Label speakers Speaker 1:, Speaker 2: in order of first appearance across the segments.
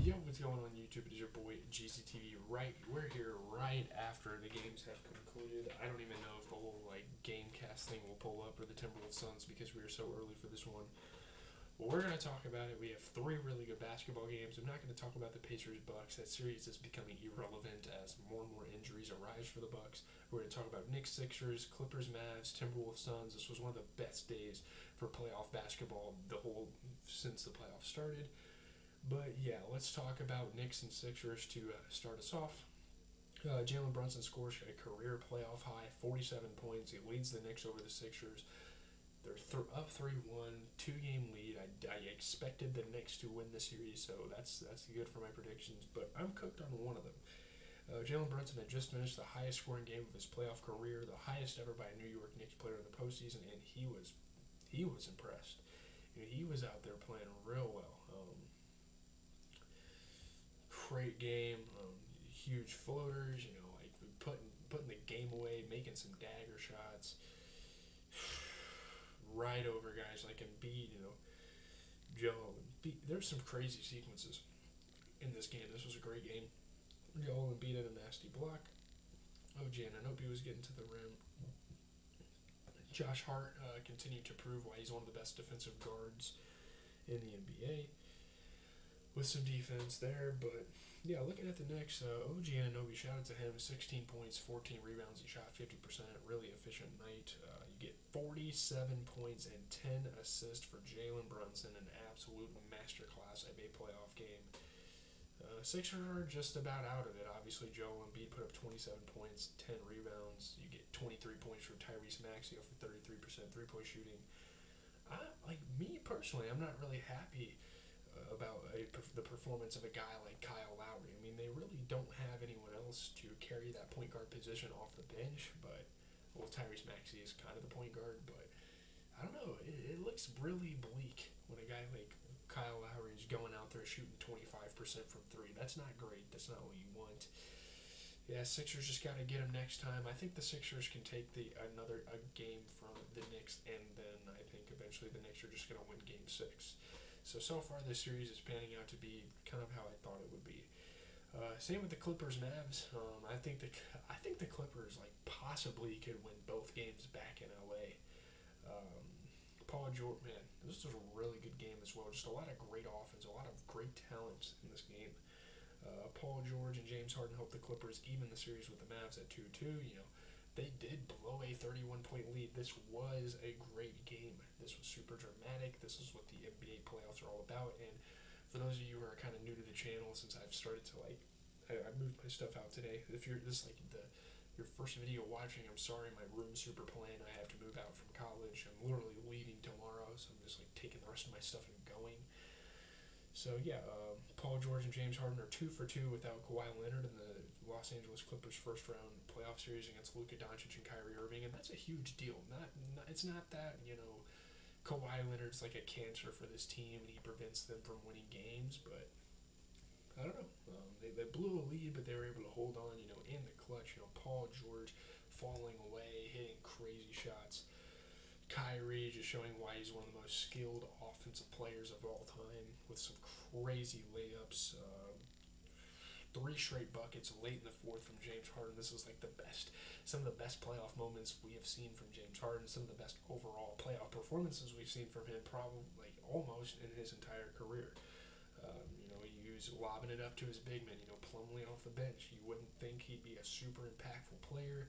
Speaker 1: Yo, what's going on YouTube? It is your boy GCTV. We're here right after the games have concluded. I don't even know if the whole game cast thing will pull up or the Timberwolves Suns because we are so early for this one. But we're gonna talk about it. We have three really good basketball games. I'm not gonna talk about the Pacers Bucks. That series is becoming irrelevant as more and more injuries arise for the Bucks. We're gonna talk about Knicks Sixers, Clippers Mavs, Timberwolves Suns. This was one of the best days for playoff basketball the whole since the playoffs started. But yeah, let's talk about Knicks and Sixers to start us off. Jalen Brunson scores a career playoff high, 47 points. He leads the Knicks over the Sixers. They're up 3-1, two-game lead. I expected the Knicks to win the series, so that's good for my predictions. But I'm cooked on one of them. Jalen Brunson had just finished the highest scoring game of his playoff career, the highest ever by a New York Knicks player in the postseason, and he was impressed. He was out there playing real well. Great game, huge floaters. Like putting the game away, making some dagger shots, right over guys like Embiid. Joel Embiid. There's some crazy sequences in this game. This was a great game. Joel Embiid had a nasty block. OG Anunoby was getting to the rim. Josh Hart continued to prove why he's one of the best defensive guards in the NBA with some defense there. But yeah, looking at the Knicks, OG Anunoby, shout out to him, 16 points, 14 rebounds. He shot 50%, really efficient night. You get 47 points and 10 assists for Jalen Brunson, an absolute masterclass of a playoff game. Sixers are just about out of it. Obviously, Joel Embiid put up 27 points, 10 rebounds. You get 23 points from Tyrese Maxey off of 33% three-point shooting. Me personally, I'm not really happy about the performance of a guy like Kyle Lowry. I mean, they really don't have anyone else to carry that point guard position off the bench. But Tyrese Maxey is kind of the point guard, but I don't know. It looks really bleak when a guy like Kyle Lowry is going out there shooting 25% from three. That's not great. That's not what you want. Yeah, Sixers just got to get him next time. I think the Sixers can take a game from the Knicks, and then I think eventually the Knicks are just going to win Game 6. So far this series is panning out to be kind of how I thought it would be. Same with the Clippers Mavs. I think the Clippers possibly could win both games back in LA. Paul George, man, this was a really good game as well. Just a lot of great offense, a lot of great talents in this game. Paul George and James Harden helped the Clippers even the series with the Mavs at 2-2. They did blow a 31-point lead. This was a great game. This was super dramatic. This is what the NBA playoffs are all about. And for those of you who are kind of new to the channel, since I've started to I moved my stuff out today. If you're this your first video watching, I'm sorry, my room's super plain. I have to move out from college. I'm literally leaving tomorrow, so I'm just taking the rest of my stuff and going. So yeah, Paul George and James Harden are 2 for 2 without Kawhi Leonard in the Los Angeles Clippers first round playoff series against Luka Doncic and Kyrie Irving, and that's a huge deal. It's not that Kawhi Leonard's like a cancer for this team and he prevents them from winning games, but I don't know. They blew a lead, but they were able to hold on. In the clutch. Paul George falling away, hitting crazy shots. Kyrie just showing why he's one of the most skilled offensive players of all time with some crazy layups. Three straight buckets late in the fourth from James Harden. This was some of the best playoff moments we have seen from James Harden. Some of the best overall playoff performances we've seen from him, probably almost in his entire career. He was lobbing it up to his big men. Plumlee off the bench. You wouldn't think he'd be a super impactful player.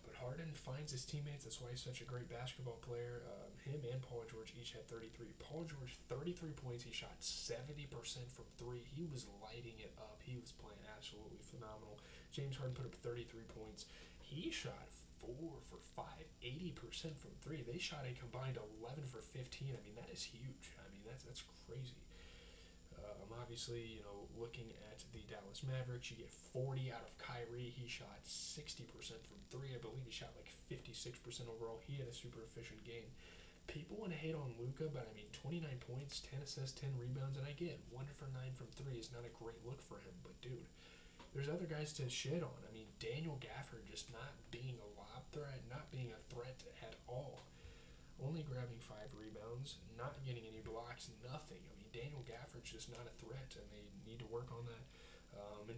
Speaker 1: But Harden finds his teammates. That's why he's such a great basketball player. Him and Paul George each had 33. Paul George, 33 points. He shot 70% from three. He was lighting it up. He was playing absolutely phenomenal. James Harden put up 33 points. He shot 4 for 5, 80% from three. They shot a combined 11 for 15. I mean, that is huge. I mean, that's crazy. Obviously, looking at the Dallas Mavericks, you get 40 out of Kyrie. He shot 60% from three. I believe he shot 56% overall. He had a super efficient game. People want to hate on Luka, but I mean, 29 points, 10 assists, 10 rebounds, and I get 1 for 9 from three is not a great look for him. But dude, there's other guys to shit on. I mean, Daniel Gafford just not being a lob threat, not being a threat at all. Only grabbing 5 rebounds, not getting any blocks, nothing. I mean, Daniel Gafford Edwards just not a threat, and they need to work on that.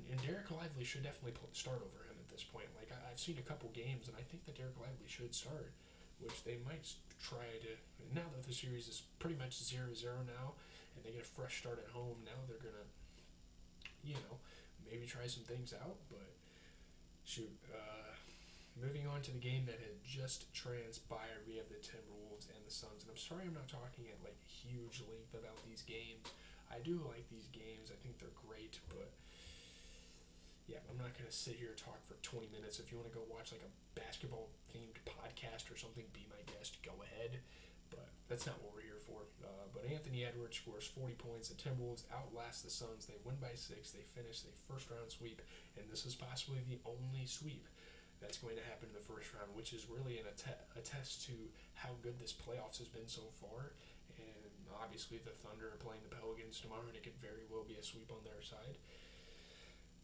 Speaker 1: And Derek Lively should definitely start over him at this point. Like I've seen a couple games, and I think that Derek Lively should start, which they might try to. Now that the series is pretty much 0-0 now, and they get a fresh start at home, now they're gonna, maybe try some things out. But shoot, moving on to the game that had just transpired, we have the Timberwolves and the Suns. And I'm sorry I'm not talking at like huge length about these games. I do like these games. I think they're great, but yeah, I'm not gonna sit here and talk for 20 minutes. If you want to go watch like a basketball themed podcast or something, be my guest. Go ahead, but that's not what we're here for. But Anthony Edwards scores 40 points. The Timberwolves outlast the Suns. They win by 6. They finish a first round sweep, and this is possibly the only sweep that's going to happen in the first round, which is really a test to how good this playoffs has been so far. And obviously, the Thunder are playing the Pelicans tomorrow, and it could very well be a sweep on their side.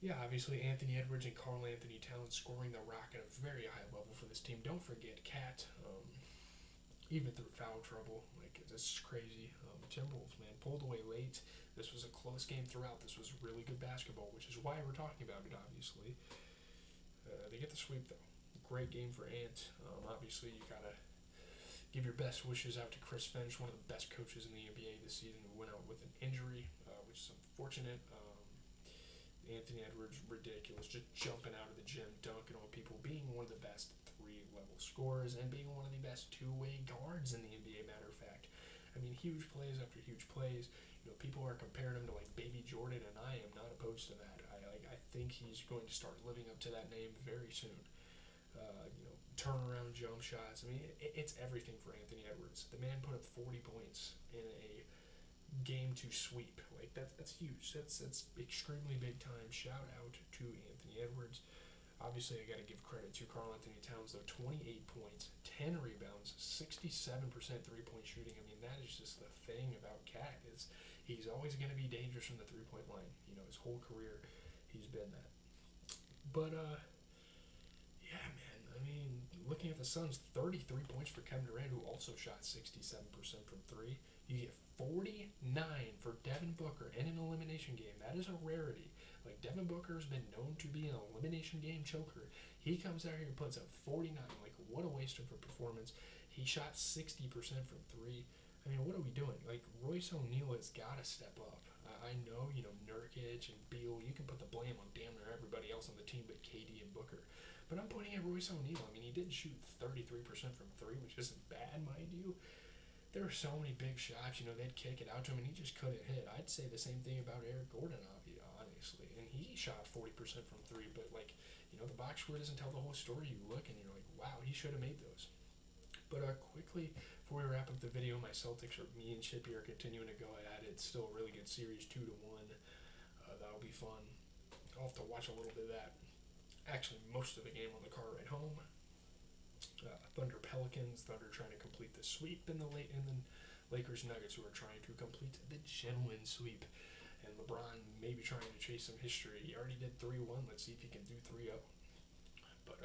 Speaker 1: Yeah, obviously, Anthony Edwards and Karl Anthony Towns scoring the rock at a very high level for this team. Don't forget Cat, even through foul trouble, like this is crazy. Timberwolves, man, pulled away late. This was a close game throughout. This was really good basketball, which is why we're talking about it, obviously. They get the sweep, though. Great game for Ant. Obviously, you got to give your best wishes out to Chris Finch, one of the best coaches in the NBA this season, who went out with an injury, which is unfortunate. Anthony Edwards, ridiculous, just jumping out of the gym, dunking on people, being one of the best three-level scorers, and being one of the best two-way guards in the NBA, matter of fact. I mean, huge plays after huge plays. People are comparing him to like Baby Jordan, and I am not opposed to that. I think he's going to start living up to that name very soon. Turnaround jump shots. I mean, it's everything for Anthony Edwards. The man put up 40 points in a game to sweep. Like that's huge. That's extremely big time. Shout out to Anthony Edwards. Obviously, I got to give credit to Karl Anthony Towns, though. 28 points, 10 rebounds, 67% three-point shooting. I mean, that is just the thing about Cat is he's always going to be dangerous from the three-point line. His whole career, he's been that. But yeah, man. I mean, looking at the Suns, 33 points for Kevin Durant, who also shot 67% from three. You get 49 for Devin Booker in an elimination game. That is a rarity. Like, Devin Booker has been known to be an elimination game choker. He comes out here and puts up 49. Like, what a waste of a performance. He shot 60% from three. I mean, what are we doing? Like, Royce O'Neal has got to step up. I know, Nurkic and Beal, you can put the blame on damn near everybody else on the team but KD and Booker. But I'm pointing at Royce O'Neal. I mean, he did shoot 33% from three, which isn't bad, mind you. There were so many big shots, they'd kick it out to him, and he just couldn't hit. I'd say the same thing about Eric Gordon, honestly. And he shot 40% from three, but, the box score doesn't tell the whole story. You look, and you're like, wow, he should have made those. But quickly, before we wrap up the video, me and Chippy are continuing to go at it. It's still a really good series, 2-1. That'll be fun. I'll have to watch a little bit of that. Actually, most of the game on the car ride home. Thunder Pelicans. Thunder trying to complete the sweep in the late, and then Lakers Nuggets, who are trying to complete the genuine sweep. And LeBron maybe trying to chase some history. He already did 3-1. Let's see if he can do 3-0. But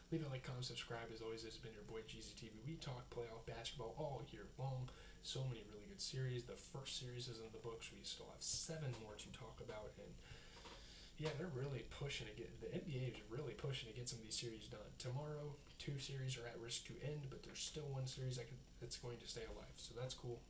Speaker 1: leave a like, comment, subscribe. As always, this has been your boy GZTV. We talk playoff basketball all year long. So many really good series. The first series is in the books. We still have 7 more to talk about, and yeah, they're really pushing to get. The NBA is really pushing to get some of these series done. Tomorrow, 2 series are at risk to end, but there's still 1 series that's going to stay alive. So that's cool.